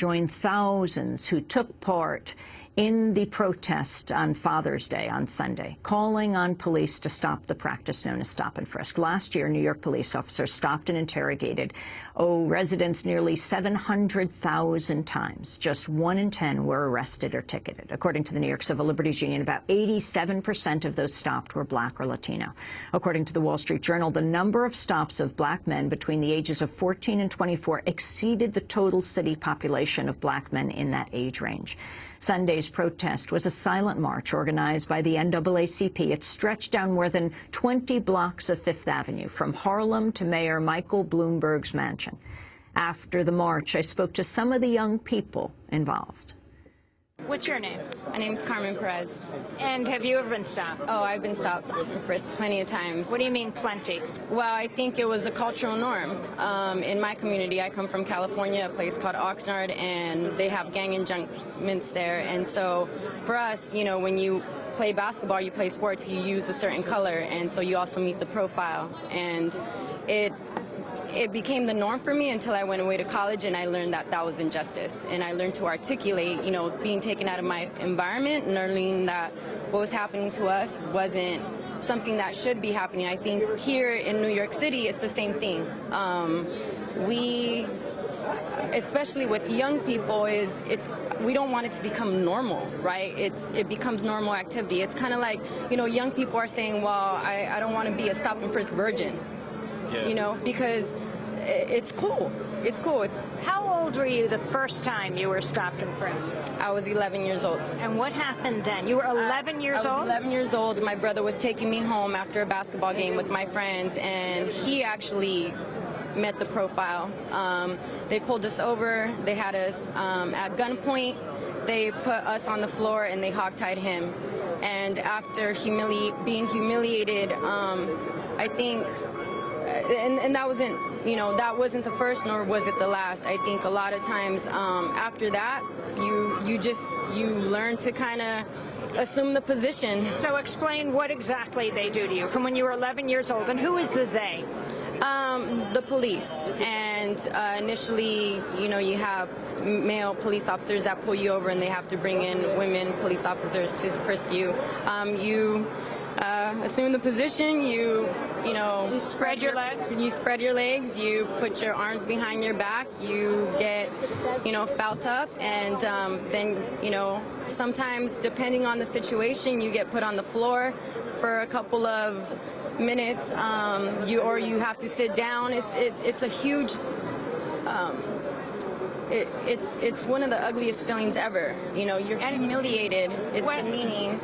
joined thousands who took part in the protest on Father's Day on Sunday, calling on police to stop the practice known as stop and frisk. Last year, New York police officers stopped and interrogated residents nearly 700,000 times. Just 1 in 10 were arrested or ticketed. According to the New York Civil Liberties Union, about 87% of those stopped were black or Latino. According to the Wall Street Journal, the number of stops of black men between the ages of 14 and 24 exceeded the total city population of black men in that age range. Sunday's protest was a silent march organized by the NAACP. It stretched down more than 20 blocks of Fifth Avenue, from Harlem to Mayor Michael Bloomberg's mansion. After the march, I spoke to some of the young people involved. What's your name? My name's Carmen Perez. And have you ever been stopped? Oh, I've been stopped and frisked plenty of times. What do you mean plenty? Well, I think it was a cultural norm. In my community, I come from California, a place called Oxnard, and they have gang enjustments there. And so for us, you know, when you play basketball, you play sports, you use a certain color, and so you also meet the profile. And it became the norm for me until I went away to college and I learned that that was injustice. And I learned to articulate, you know, being taken out of my environment and learning that what was happening to us wasn't something that should be happening. I think here in New York City, it's the same thing. We, especially with young people, we don't want it to become normal, right? It becomes normal activity. It's kind of like, you know, young people are saying, well, I don't want to be a stop and frisk virgin. Yeah. You know, because it's cool. It's cool. How old were you the first time you were stopped and frisked? I was 11 years old. And what happened then? You were 11 years old? I was 11 years old. My brother was taking me home after a basketball game with my friends, and he actually met the profile. They pulled us over. They had us at gunpoint. They put us on the floor, and they hogtied him. And after being humiliated, I think... And that wasn't, you know, that wasn't the first, nor was it the last. I think a lot of times after that, you learn to kind of assume the position. So explain what exactly they do to you from when you were 11 years old, and who is the they? The police. And initially, you know, you have male police officers that pull you over, and they have to bring in women police officers to frisk you. You assume the position, you spread your legs. You spread your legs, you put your arms behind your back, you get, you know, felt up, and then, you know, sometimes depending on the situation, you get put on the floor for a couple of minutes, or you have to sit down. It's a huge, it's one of the ugliest feelings ever. You know, you're humiliated. It's demeaning.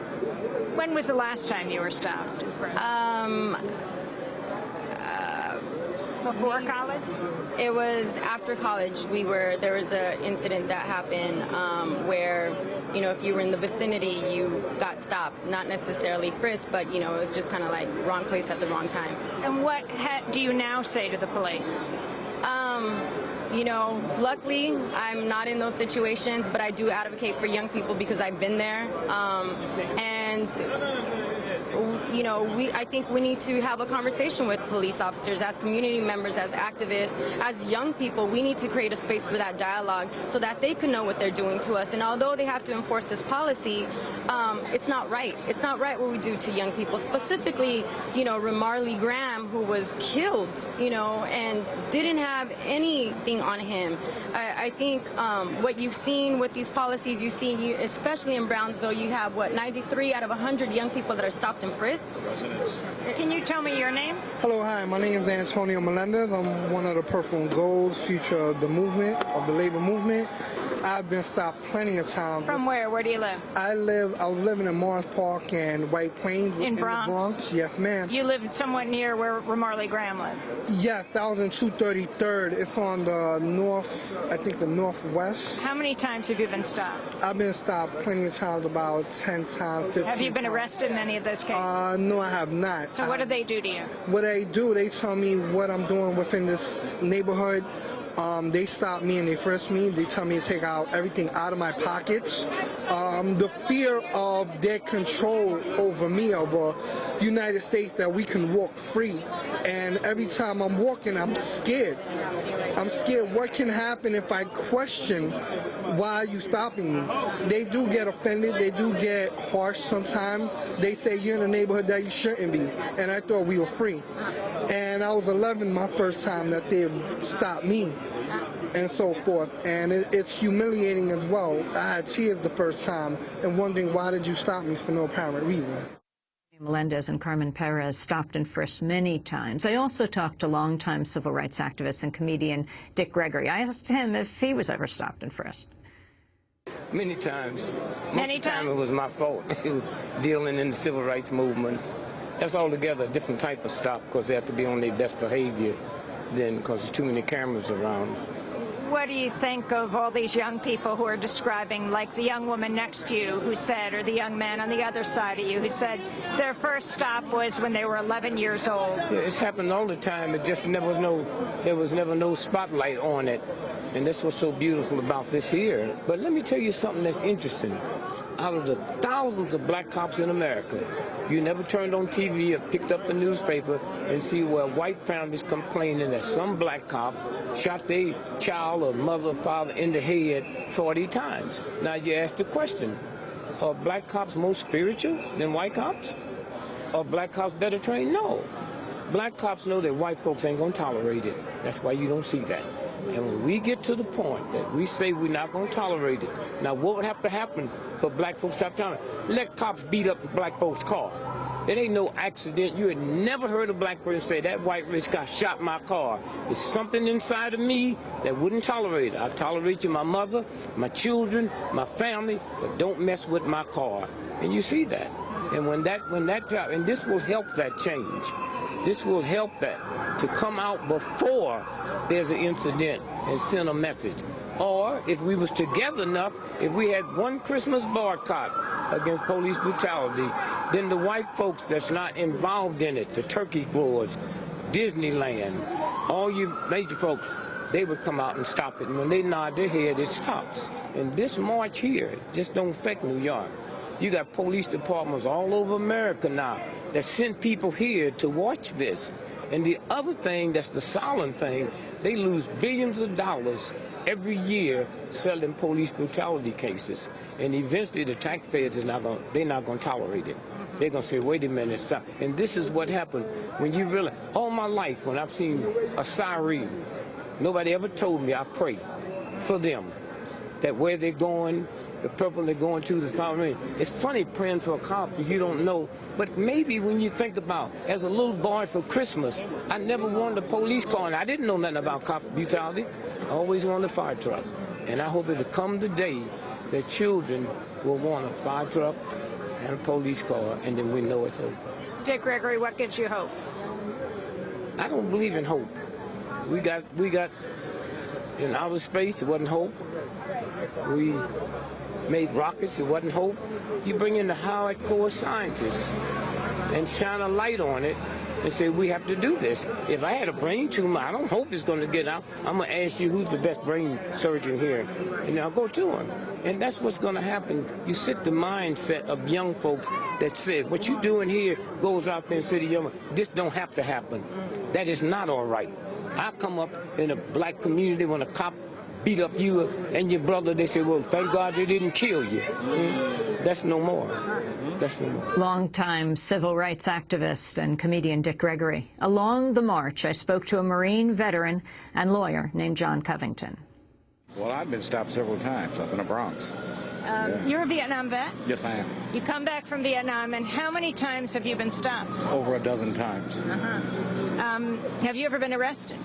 When was the last time you were stopped? Before college? It was after college. There was an incident that happened where, you know, if you were in the vicinity, you got stopped. Not necessarily frisked, but, you know, it was just kind of like wrong place at the wrong time. And what do you now say to the police? You know, luckily, I'm not in those situations, but I do advocate for young people because I've been there. And, you know, I think we need to have a conversation with police officers as community members, as activists, as young people. We need to create a space for that dialogue so that they can know what they're doing to us. And although they have to enforce this policy, it's not right. It's not right what we do to young people. Specifically, you know, Ramarley Graham, who was killed, you know, and didn't have anything on him. I think what you've seen with these policies, especially in Brownsville, you have, 93 out of 100 young people that are stopped and frisked. Can you tell me your name? Hello, hi. My name is Antonio Melendez. I'm one of the Purple and Gold's future of the movement, of the labor movement. I've been stopped plenty of times. From where? Where do you live? I was living in Morris Park and White Plains in the Bronx. Yes, ma'am. You live somewhat near where Ramarley Graham lived? Yes, that was in 233rd. It's on the north, I think the northwest. How many times have you been stopped? I've been stopped plenty of times, about 10 times, 15 Have you been arrested in any of those cases? No, I have not. So what do they do to you? What they do, they tell me what I'm doing within this neighborhood. They stop me and they frisk me. They tell me to take out everything out of my pockets. The fear of their control over me, of a United States that we can walk free. And every time I'm walking, I'm scared. I'm scared what can happen if I question why are you stopping me. They do get offended. They do get harsh sometimes. They say you're in a neighborhood that you shouldn't be. And I thought we were free. And I was 11 my first time that they stopped me, and so forth. And it's humiliating as well. I had tears the first time and wondering, why did you stop me for no apparent reason? Melendez and Carmen Perez stopped and frisked many times. I also talked to longtime civil rights activist and comedian Dick Gregory. I asked him if he was ever stopped and frisked. Many times. Many times? It was my fault. It was dealing in the civil rights movement. That's altogether a different type of stop, because they have to be on their best behavior then, because there's too many cameras around. What do you think of all these young people who are describing, like the young woman next to you who said, or the young man on the other side of you who said their first stop was when they were 11 years old? Yeah, it's happened all the time. It just there was never no spotlight on it. And that's what's so beautiful about this here. But let me tell you something that's interesting. Out of the thousands of black cops in America, you never turned on TV or picked up a newspaper and see where white families complaining that some black cop shot their child or mother or father in the head 40 times. Now you ask the question, are black cops more spiritual than white cops? Are black cops better trained? No. Black cops know that white folks ain't gonna tolerate it. That's why you don't see that. And when we get to the point that we say we're not going to tolerate it, now what would have to happen for black folks to stop tolerating it? Let cops beat up black folks' car. It ain't no accident. You had never heard a black person say, that white rich guy shot my car. It's something inside of me that wouldn't tolerate it. I tolerate you, my mother, my children, my family, but don't mess with my car. And you see that. And and this will help that change. This will help that to come out before there's an incident and send a message. Or if we was together enough, if we had one Christmas boycott against police brutality, then the white folks that's not involved in it, the turkey growers, Disneyland, all you major folks, they would come out and stop it. And when they nod their head, it stops. And this march here just don't affect New York. You got police departments all over America now that send people here to watch this. And the other thing, that's the solemn thing, they lose billions of dollars every year selling police brutality cases. And eventually the taxpayers they're not going to tolerate it. They're going to say, wait a minute, stop. And this is what happened when you realize, all my life when I've seen a siren, nobody ever told me I pray for them, that where they're going, the purple they're going to, the fountain. It's funny praying for a cop if you don't know, but maybe when you think about, as a little boy for Christmas, I never wanted a police car, and I didn't know nothing about cop brutality. I always wanted a fire truck. And I hope it'll come the day that children will want a fire truck and a police car, and then we know it's over. Dick Gregory, what gives you hope? I don't believe in hope. We got in outer space, it wasn't hope. We made rockets, it wasn't hope. You bring in the hardcore scientists and shine a light on it and say, we have to do this. If I had a brain tumor, I don't hope it's going to get out. I'm going to ask you who's the best brain surgeon here, and I'll go to him. And that's what's going to happen. You set the mindset of young folks that said, what you're doing here goes out there and say to young, this don't have to happen. That is not all right. I come up in a black community when a cop beat up you and your brother, they say, well, thank God they didn't kill you. That's no more. That's no more. Longtime civil rights activist and comedian Dick Gregory. Along the march, I spoke to a Marine veteran and lawyer named John Covington. Well, I've been stopped several times up in the Bronx. You're a Vietnam vet? Yes, I am. You come back from Vietnam, and how many times have you been stopped? Over a dozen times. Have you ever been arrested?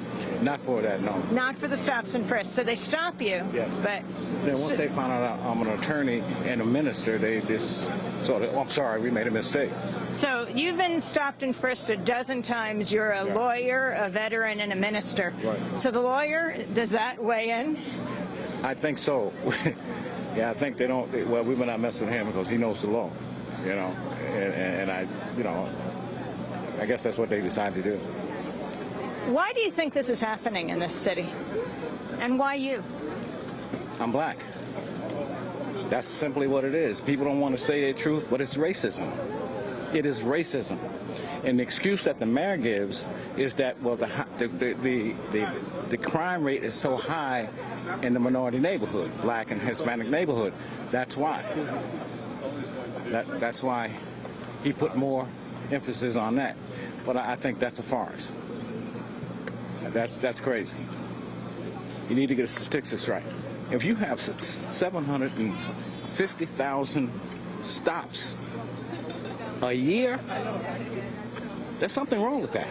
Not for that, no. Not for the stops and frisks. So they stop you. Yes. But then once they found out I'm an attorney and a minister, they just sort of, oh, I'm sorry, we made a mistake. So you've been stopped and frisked a dozen times. You're a lawyer, a veteran, and a minister. Right. So the lawyer, does that weigh in? I think so. Yeah, I think they don't, well, we better not mess with him because he knows the law, you know, and I, you know, I guess that's what they decided to do. Why do you think this is happening in this city? And why you? I'm black. That's simply what it is. People don't want to say the truth, but it's racism. It is racism. And the excuse that the mayor gives is that, well, the crime rate is so high in the minority neighborhood, black and Hispanic neighborhood. That's why. That's why he put more emphasis on that. But I think that's a farce. That's crazy. You need to get the statistics right. If you have 750,000 stops a year, there's something wrong with that.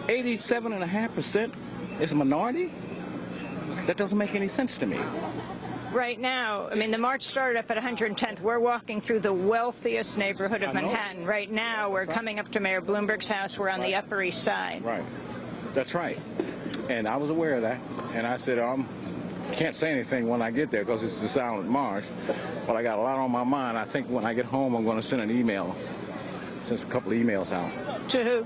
87.5% is a minority? That doesn't make any sense to me. Right now, I mean, the march started up at 110th. We're walking through the wealthiest neighborhood of Manhattan. Right now, we're coming up to Mayor Bloomberg's house. We're on the Upper East Side. Right. That's right. And I was aware of that. And I said, can't say anything when I get there because it's a silent march. But I got a lot on my mind. I think when I get home, I'm going to send an email. Send a couple of emails out. To who?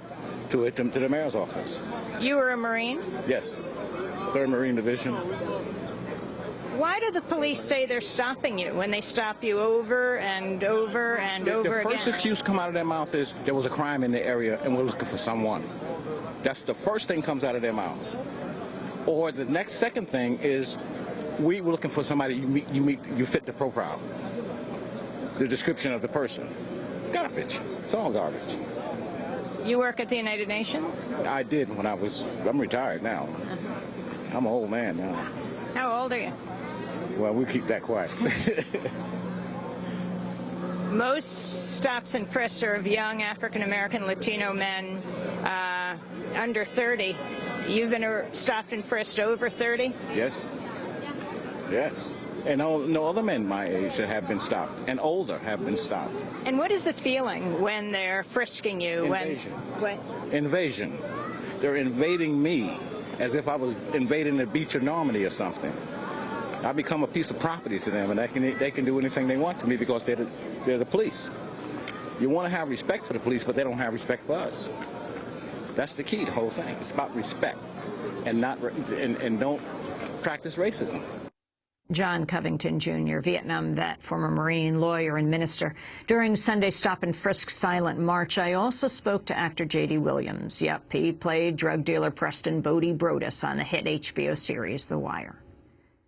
To the mayor's office. You were a Marine? Yes. 3rd Marine Division. Why do the police say they're stopping you when they stop you over and over and over again? The first excuse come out of their mouth is there was a crime in the area and we're looking for someone. That's the first thing comes out of their mouth. Or the second thing is we were looking for somebody you fit the profile, the description of the person. Garbage. It's all garbage. You work at the United Nations? I did when I'm retired now. I'm an old man now. How old are you? Well, we keep that quiet. Most stops and frisks are of young African-American Latino men under 30. You've been stopped and frisked over 30? Yes. Yes. And no other men my age that have been stopped, and older have been stopped. And what is the feeling when they're frisking you? Invasion. What? Invasion. They're invading me as if I was invading the beach of Normandy or something. I become a piece of property to them, and they can do anything they want to me because they're the police. You want to have respect for the police, but they don't have respect for us. That's the key, the whole thing. It's about respect, and don't practice racism. John Covington, Jr., Vietnam vet, former Marine, lawyer, and minister. During Sunday's Stop and Frisk silent march, I also spoke to actor J.D. Williams. Yep, he played drug dealer Preston Bodie Brodus on the hit HBO series The Wire.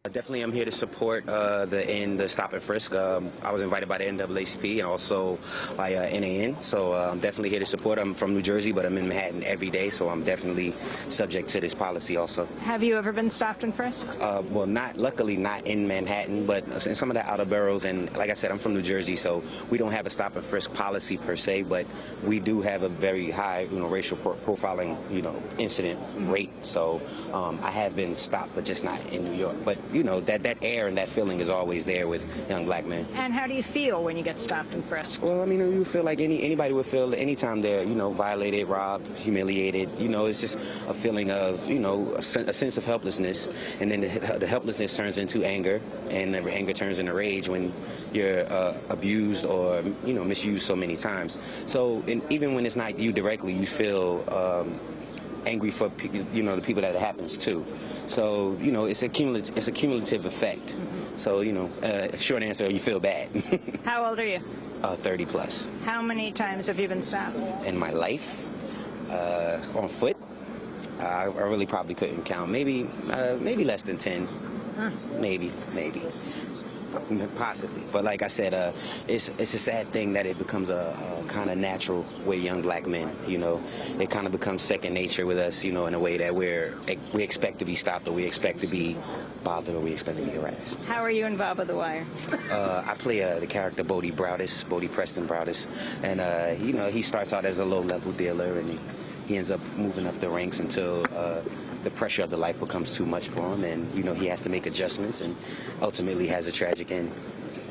Definitely, I'm here to support the Stop and Frisk. I was invited by the NAACP and also by NAN, so I'm definitely here to support. I'm from New Jersey, but I'm in Manhattan every day, so I'm definitely subject to this policy also. Have you ever been stopped and frisked? Well, luckily not in Manhattan, but in some of the outer boroughs. And like I said, I'm from New Jersey, so we don't have a stop and frisk policy per se, but we do have a very high, racial profiling, incident rate. So I have been stopped, but just not in New York. But that air and that feeling is always there with young black men. And how do you feel when you get stopped and frisked? Well, I mean, you feel like anybody would feel anytime they're, violated, robbed, humiliated. It's just a feeling of, a sense of helplessness. And then the helplessness turns into anger, and the anger turns into rage when you're abused or, misused so many times. So even when it's not you directly, you feel angry for the people that it happens to. So it's a cumulative effect. So short answer, you feel bad. How old are you? 30 plus. How many times have you been stopped? In my life, on foot, I really probably couldn't count. Maybe less than 10. Maybe. Possibly, but like I said, it's a sad thing that it becomes a kind of natural with young black men. It kind of becomes second nature with us. In a way that we expect to be stopped, or we expect to be bothered, or we expect to be harassed. How are you involved with The Wire? I play the character Bodie Preston Brodus, and he starts out as a low-level dealer, and he ends up moving up the ranks until the pressure of the life becomes too much for him, and he has to make adjustments, and ultimately has a tragic end.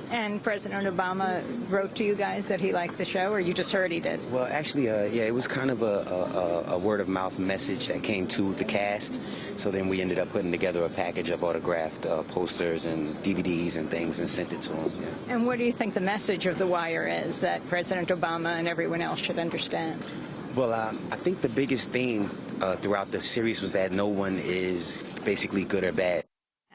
And President Obama wrote to you guys that he liked the show, or you just heard he did? Well, actually, yeah, it was kind of a word-of-mouth message that came to the cast. So then we ended up putting together a package of autographed posters and DVDs and things and sent it to him. Yeah. And what do you think the message of The Wire is that President Obama and everyone else should understand? Well, I think the biggest thing throughout the series was that no one is basically good or bad.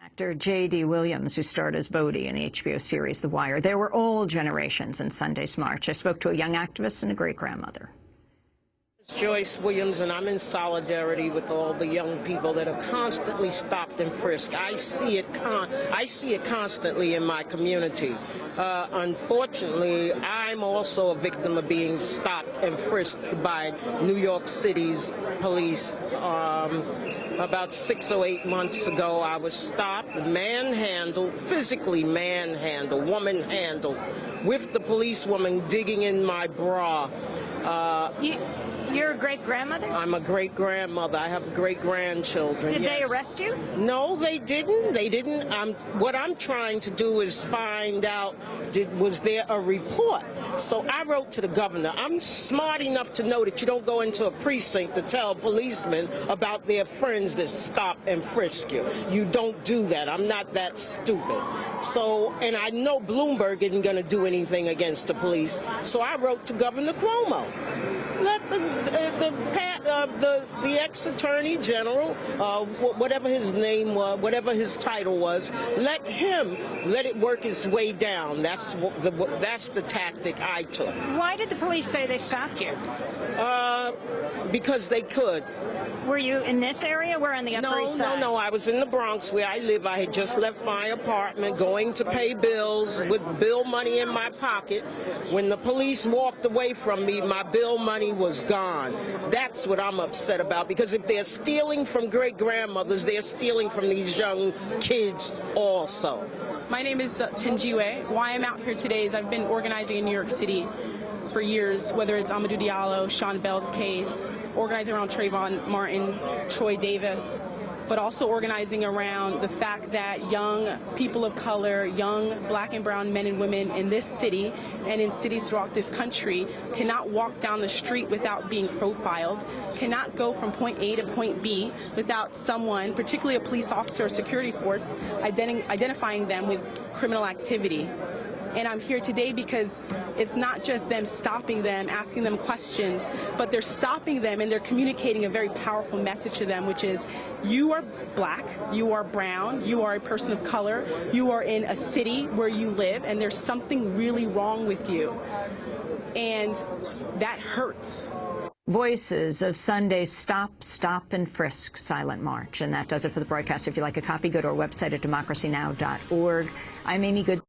Actor J.D. Williams, who starred as Bodie in the HBO series The Wire. There were all generations in Sunday's march. I spoke to a young activist and a great-grandmother. Joyce Williams, and I'm in solidarity with all the young people that are constantly stopped and frisked. I see it constantly in my community. Unfortunately, I'm also a victim of being stopped and frisked by New York City's police. About 6 or 8 months ago, I was stopped, manhandled, physically manhandled, woman-handled, with the policewoman digging in my bra. You're a great-grandmother? I'm a great-grandmother. I have great-grandchildren. Did yes. they arrest you? No, they didn't. They didn't. What I'm trying to do is find out, was there a report? So I wrote to the governor. I'm smart enough to know that you don't go into a precinct to tell policemen about their friends that stop and frisk you. You don't do that. I'm not that stupid. So, and I know Bloomberg isn't going to do anything against the police. So I wrote to Governor Cuomo. Let the ex-attorney general, whatever his name was, whatever his title was, let it work its way down. That's the tactic I took. Why did the police say they stopped you? Because they could. Were you in this area? We're on the Upper East Side. No. I was in the Bronx where I live. I had just left my apartment, going to pay bills with bill money in my pocket. When the police walked away from me, my bill money was gone. That's what I'm upset about, because if they're stealing from great-grandmothers, they're stealing from these young kids also. My name is Tenjiwe. Why I'm out here today is I've been organizing in New York City for years, whether it's Amadou Diallo, Sean Bell's case, organizing around Trayvon Martin, Troy Davis, but also organizing around the fact that young people of color, young black and brown men and women in this city and in cities throughout this country cannot walk down the street without being profiled, cannot go from point A to point B without someone, particularly a police officer or security force, identifying them with criminal activity. And I'm here today because it's not just them stopping them, asking them questions, but they're stopping them and they're communicating a very powerful message to them, which is, you are black, you are brown, you are a person of color, you are in a city where you live, and there's something really wrong with you. And that hurts. Voices of Sunday's Stop, Stop, and Frisk silent march. And that does it for the broadcast. If you'd like a copy, go to our website at democracynow.org. I'm Amy Good.